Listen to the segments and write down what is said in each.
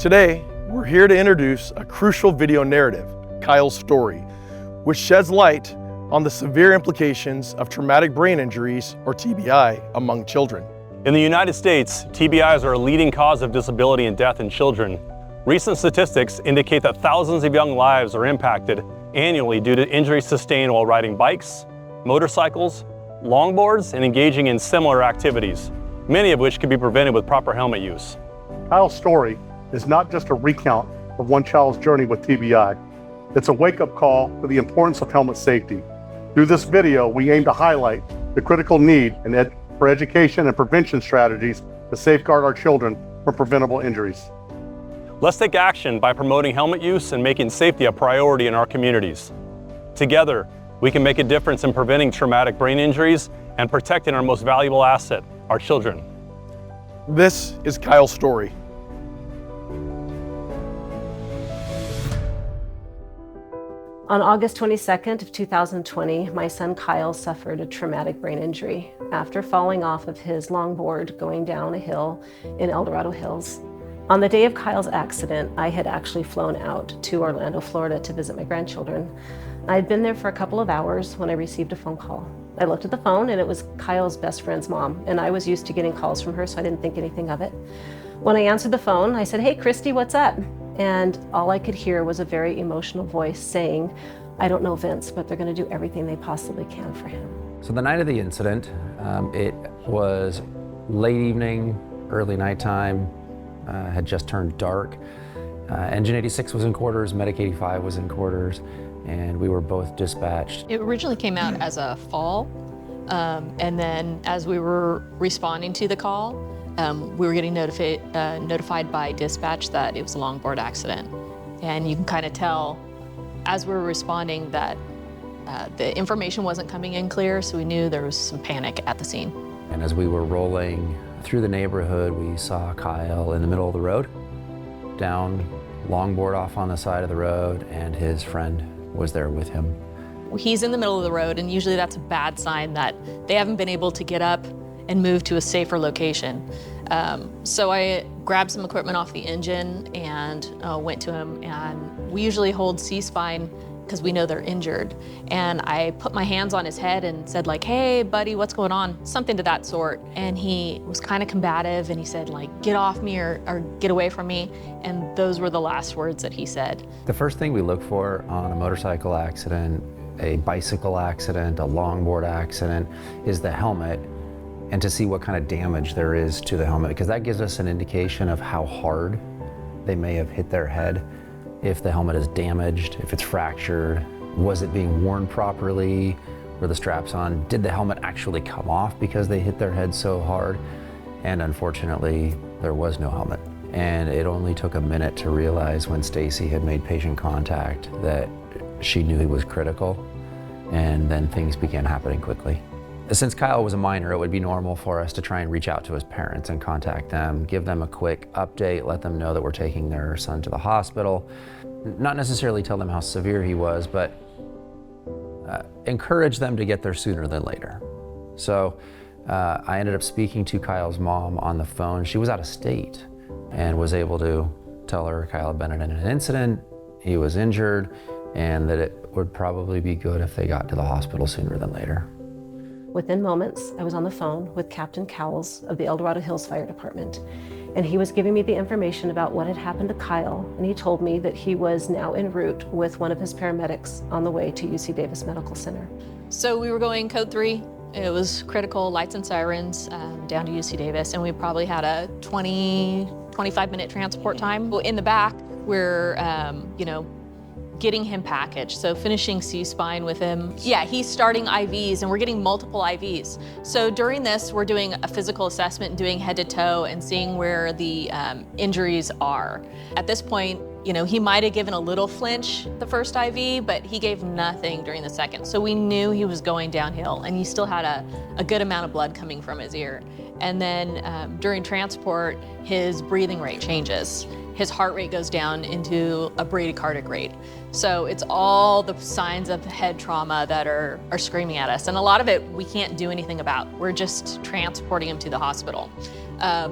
Today, we're here to introduce a crucial video narrative, Kyle's story, which sheds light on the severe implications of traumatic brain injuries, or TBI, among children. In the United States, TBIs are a leading cause of disability and death in children. Recent statistics indicate that thousands of young lives are impacted annually due to injuries sustained while riding bikes, motorcycles, longboards, and engaging in similar activities, many of which can be prevented with proper helmet use. Kyle's story is not just a recount of one child's journey with TBI. It's a wake-up call to the importance of helmet safety. Through this video, we aim to highlight the critical need for education and prevention strategies to safeguard our children from preventable injuries. Let's take action by promoting helmet use and making safety a priority in our communities. Together, we can make a difference in preventing traumatic brain injuries and protecting our most valuable asset, our children. This is Kyle's story. On August 22nd of 2020, my son Kyle suffered a traumatic brain injury after falling off of his longboard going down a hill in El Dorado Hills. On the day of Kyle's accident, I had actually flown out to Orlando, Florida to visit my grandchildren. I had been there for a couple of hours when I received a phone call. I looked at the phone and it was Kyle's best friend's mom, and I was used to getting calls from her, so I didn't think anything of it. When I answered the phone, I said, "Hey, Christy, what's up?" And all I could hear was a very emotional voice saying, "I don't know Vince, but they're going to do everything they possibly can for him." So the night of the incident, it was late evening, early nighttime, had just turned dark. Engine 86 was in quarters, Medic 85 was in quarters, and we were both dispatched. It originally came out as a fall, and then as we were responding to the call, we were getting notified by dispatch that it was a longboard accident. And you can kind of tell as we were responding that the information wasn't coming in clear, so we knew there was some panic at the scene. And as we were rolling through the neighborhood, we saw Kyle in the middle of the road, down, longboard off on the side of the road, and his friend was there with him. He's in the middle of the road, and usually that's a bad sign that they haven't been able to get up and move to a safer location. So I grabbed some equipment off the engine and went to him, and we usually hold C-spine because we know they're injured. And I put my hands on his head and said like, "Hey buddy, what's going on?" Something to that sort. And he was kind of combative and he said like, "Get off me or get away from me." And those were the last words that he said. The first thing we look for on a motorcycle accident, a bicycle accident, a longboard accident, is the helmet, and to see what kind of damage there is to the helmet, because that gives us an indication of how hard they may have hit their head. If the helmet is damaged, if it's fractured, was it being worn properly? Were the straps on? Did the helmet actually come off because they hit their head so hard? And unfortunately, there was no helmet. And it only took a minute to realize when Stacy had made patient contact that she knew he was critical, and then things began happening quickly. Since Kyle was a minor, it would be normal for us to try and reach out to his parents and contact them, give them a quick update, let them know that we're taking their son to the hospital. Not necessarily tell them how severe he was, but encourage them to get there sooner than later. So I ended up speaking to Kyle's mom on the phone. She was out of state and was able to tell her Kyle had been in an incident, he was injured, and that it would probably be good if they got to the hospital sooner than later. Within moments, I was on the phone with Captain Cowles of the El Dorado Hills Fire Department, and he was giving me the information about what had happened to Kyle, and he told me that he was now en route with one of his paramedics on the way to UC Davis Medical Center. So we were going code 3. It was critical, lights and sirens, down to UC Davis, and we probably had a 25-minute transport time. In the back, we're, getting him packaged, so finishing C-spine with him. Yeah, he's starting IVs, and we're getting multiple IVs. So during this, we're doing a physical assessment, doing head to toe, and seeing where the injuries are. At this point, he might have given a little flinch the first IV, but he gave nothing during the second. So we knew he was going downhill, and he still had a good amount of blood coming from his ear. And then during transport, his breathing rate changes. His heart rate goes down into a bradycardic rate. So it's all the signs of head trauma that are screaming at us. And a lot of it we can't do anything about. We're just transporting him to the hospital.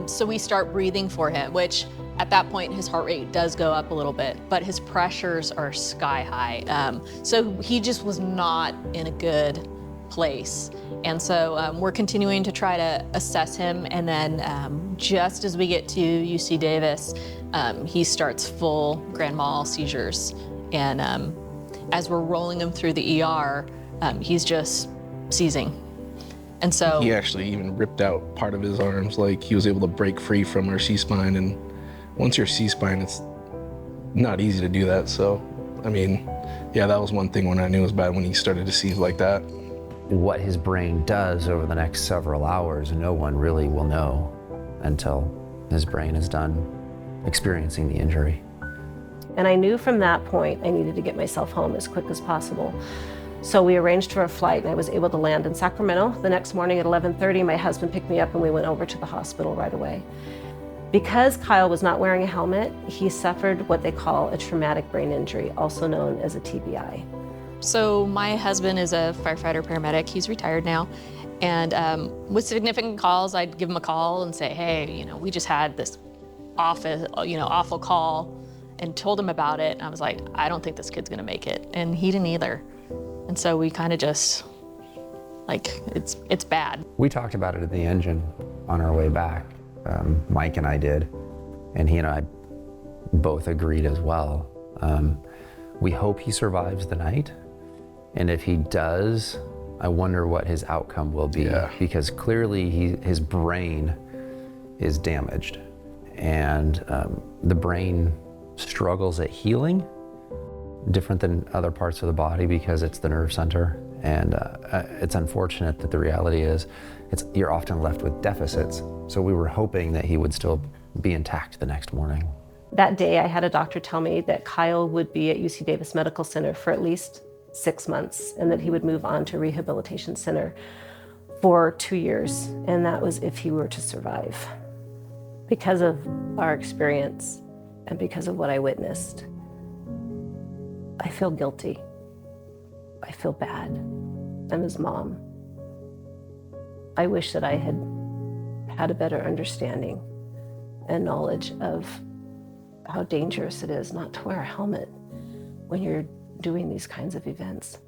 So we start breathing for him, which At that point, his heart rate does go up a little bit, but his pressures are sky high. So he just was not in a good place. And so we're continuing to try to assess him. And then just as we get to UC Davis, he starts full grand mal seizures. And as we're rolling him through the ER, he's just seizing. And so he actually even ripped out part of his arms. Like, he was able to break free from our C-spine, and once you're C-spine, it's not easy to do that. So, I mean, yeah, that was one thing when I knew it was bad, when he started to seize like that. What his brain does over the next several hours, no one really will know until his brain is done experiencing the injury. And I knew from that point I needed to get myself home as quick as possible. So we arranged for a flight, and I was able to land in Sacramento. The next morning at 11:30, my husband picked me up and we went over to the hospital right away. Because Kyle was not wearing a helmet, he suffered what they call a traumatic brain injury, also known as a TBI. So my husband is a firefighter paramedic. He's retired now. And with significant calls, I'd give him a call and say, hey, we just had this awful call, and told him about it. And I was like, I don't think this kid's gonna make it. And he didn't either. And so we kind of just, it's bad. We talked about it at the engine on our way back. Mike and I did, and he and I both agreed as well. We hope he survives the night. And if he does, I wonder what his outcome will be. Yeah. Because clearly his brain is damaged, and the brain struggles at healing, different than other parts of the body because it's the nerve center. And it's unfortunate that the reality is you're often left with deficits. So we were hoping that he would still be intact the next morning. That day I had a doctor tell me that Kyle would be at UC Davis Medical Center for at least 6 months, and that he would move on to rehabilitation center for 2 years. And that was if he were to survive. Because of our experience and because of what I witnessed, I feel guilty. I feel bad. I'm his mom. I wish that I had had a better understanding and knowledge of how dangerous it is not to wear a helmet when you're doing these kinds of events.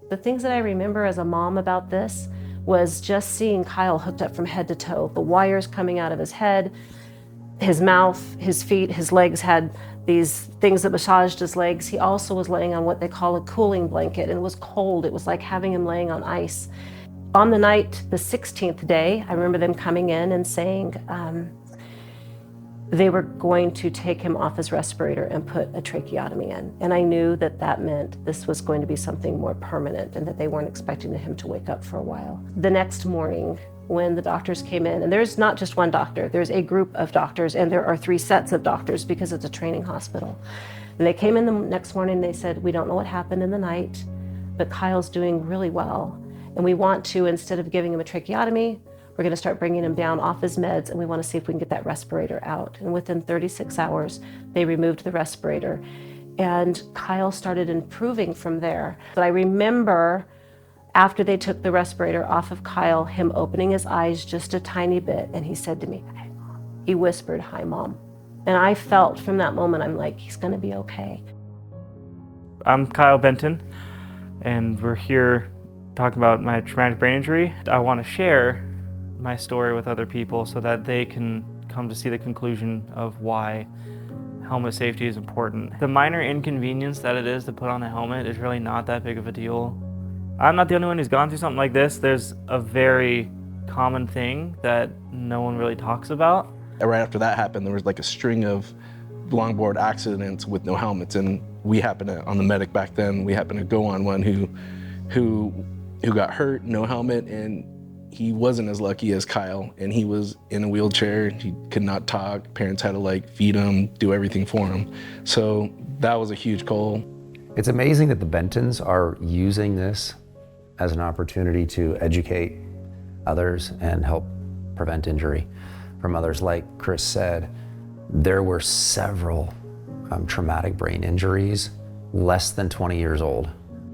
The things that I remember as a mom about this was just seeing Kyle hooked up from head to toe, the wires coming out of his head, his mouth, his feet, his legs had these things that massaged his legs. He also was laying on what they call a cooling blanket, and it was cold. It was like having him laying on ice. On the night, the 16th day, I remember them coming in and saying they were going to take him off his respirator and put a tracheotomy in. And I knew that that meant this was going to be something more permanent and that they weren't expecting him to wake up for a while. The next morning, when the doctors came in, and there's not just one doctor, there's a group of doctors, and there are 3 sets of doctors because it's a training hospital. And they came in the next morning and they said, we don't know what happened in the night, but Kyle's doing really well. And we want to, instead of giving him a tracheotomy, we're gonna start bringing him down off his meds, and we wanna see if we can get that respirator out. And within 36 hours, they removed the respirator, and Kyle started improving from there. But I remember after they took the respirator off of Kyle, him opening his eyes just a tiny bit, and he said to me, "Hi, Mom." He whispered, "Hi, Mom." And I felt from that moment, I'm like, he's gonna be okay. I'm Kyle Benton, and we're here talking about my traumatic brain injury. I want to share my story with other people so that they can come to see the conclusion of why helmet safety is important. The minor inconvenience that it is to put on a helmet is really not that big of a deal. I'm not the only one who's gone through something like this. There's a very common thing that no one really talks about. Right after that happened, there was like a string of longboard accidents with no helmets, and we happened to, on the medic back then, we happened to go on one who got hurt, no helmet, and he wasn't as lucky as Kyle, and he was in a wheelchair. He could not talk. Parents had to like feed him, do everything for him. So that was a huge goal. It's amazing that the Bentons are using this as an opportunity to educate others and help prevent injury from others. Like Chris said, there were several traumatic brain injuries less than 20 years old.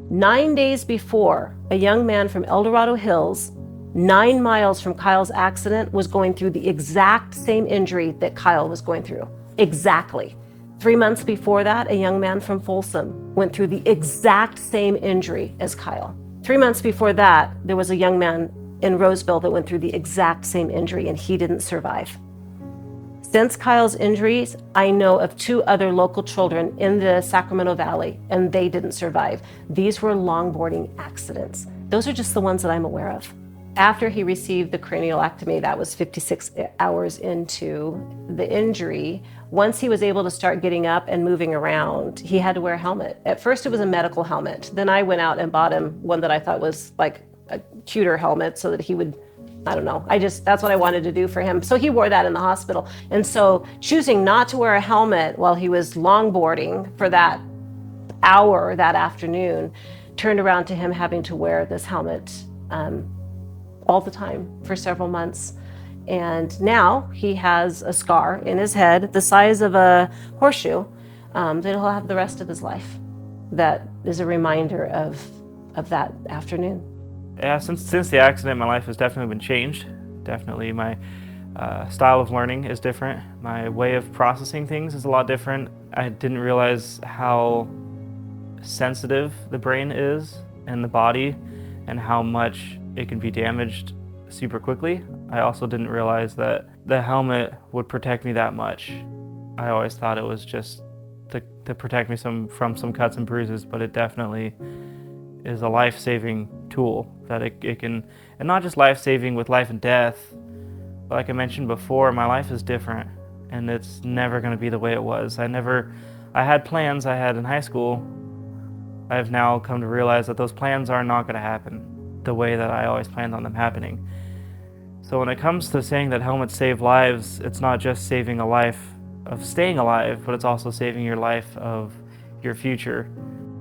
9 days before, a young man from El Dorado Hills, 9 miles from Kyle's accident, was going through the exact same injury that Kyle was going through. Exactly. 3 months before that, a young man from Folsom went through the exact same injury as Kyle. 3 months before that, there was a young man in Roseville that went through the exact same injury, and he didn't survive. Since Kyle's injuries, I know of 2 other local children in the Sacramento Valley, and they didn't survive. These were longboarding accidents. Those are just the ones that I'm aware of. After he received the craniolectomy, that was 56 hours into the injury, once he was able to start getting up and moving around, he had to wear a helmet. At first it was a medical helmet. Then I went out and bought him one that I thought was like a cuter helmet so that he would, I don't know, that's what I wanted to do for him. So he wore that in the hospital. And so choosing not to wear a helmet while he was longboarding for that hour that afternoon turned around to him having to wear this helmet all the time for several months. And now he has a scar in his head the size of a horseshoe that he'll have the rest of his life. That is a reminder of that afternoon. Yeah, since the accident, my life has definitely been changed. Definitely my style of learning is different. My way of processing things is a lot different. I didn't realize how sensitive the brain is and the body and how much it can be damaged super quickly. I also didn't realize that the helmet would protect me that much. I always thought it was just to protect me from some cuts and bruises, but it definitely is a life-saving tool that it can, and not just life-saving with life and death, but like I mentioned before, my life is different and it's never going to be the way it was. I had plans I had in high school. I've now come to realize that those plans are not going to happen the way that I always planned on them happening. So when it comes to saying that helmets save lives, it's not just saving a life of staying alive, but it's also saving your life of your future.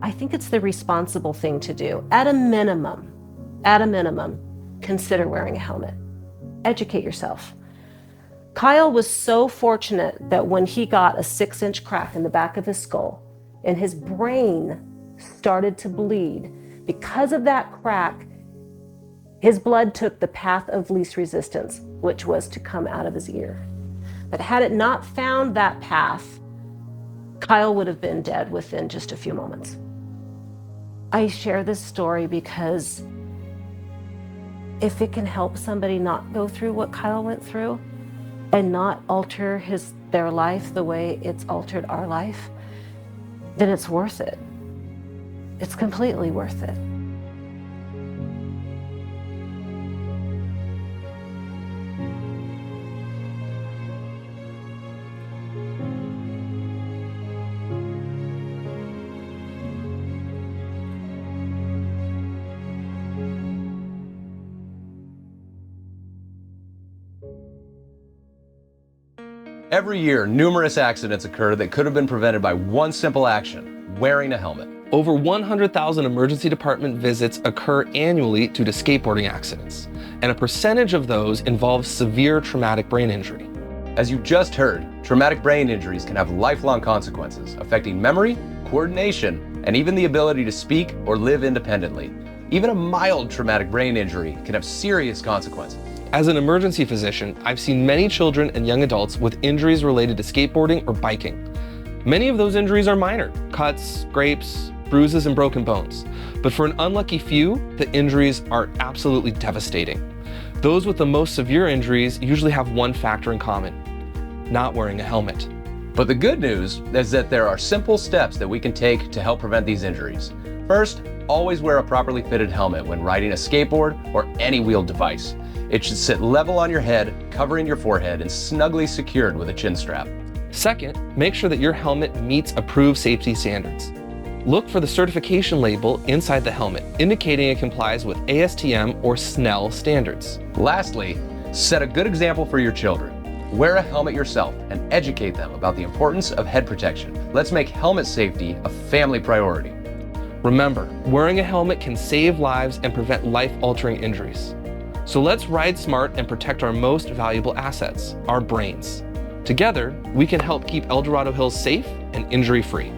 I think it's the responsible thing to do. At a minimum, consider wearing a helmet. Educate yourself. Kyle was so fortunate that when he got a 6-inch crack in the back of his skull and his brain started to bleed, because of that crack, his blood took the path of least resistance, which was to come out of his ear. But had it not found that path, Kyle would have been dead within just a few moments. I share this story because if it can help somebody not go through what Kyle went through and not alter their life the way it's altered our life, then it's worth it. It's completely worth it. Every year, numerous accidents occur that could have been prevented by one simple action: wearing a helmet. Over 100,000 emergency department visits occur annually due to skateboarding accidents, and a percentage of those involve severe traumatic brain injury. As you just heard, traumatic brain injuries can have lifelong consequences, affecting memory, coordination, and even the ability to speak or live independently. Even a mild traumatic brain injury can have serious consequences. As an emergency physician, I've seen many children and young adults with injuries related to skateboarding or biking. Many of those injuries are minor: cuts, scrapes, bruises, and broken bones. But for an unlucky few, the injuries are absolutely devastating. Those with the most severe injuries usually have one factor in common: not wearing a helmet. But the good news is that there are simple steps that we can take to help prevent these injuries. First, always wear a properly fitted helmet when riding a skateboard or any wheeled device. It should sit level on your head, covering your forehead, and snugly secured with a chin strap. Second, make sure that your helmet meets approved safety standards. Look for the certification label inside the helmet, indicating it complies with ASTM or SNELL standards. Lastly, set a good example for your children. Wear a helmet yourself and educate them about the importance of head protection. Let's make helmet safety a family priority. Remember, wearing a helmet can save lives and prevent life-altering injuries. So let's ride smart and protect our most valuable assets, our brains. Together, we can help keep El Dorado Hills safe and injury-free.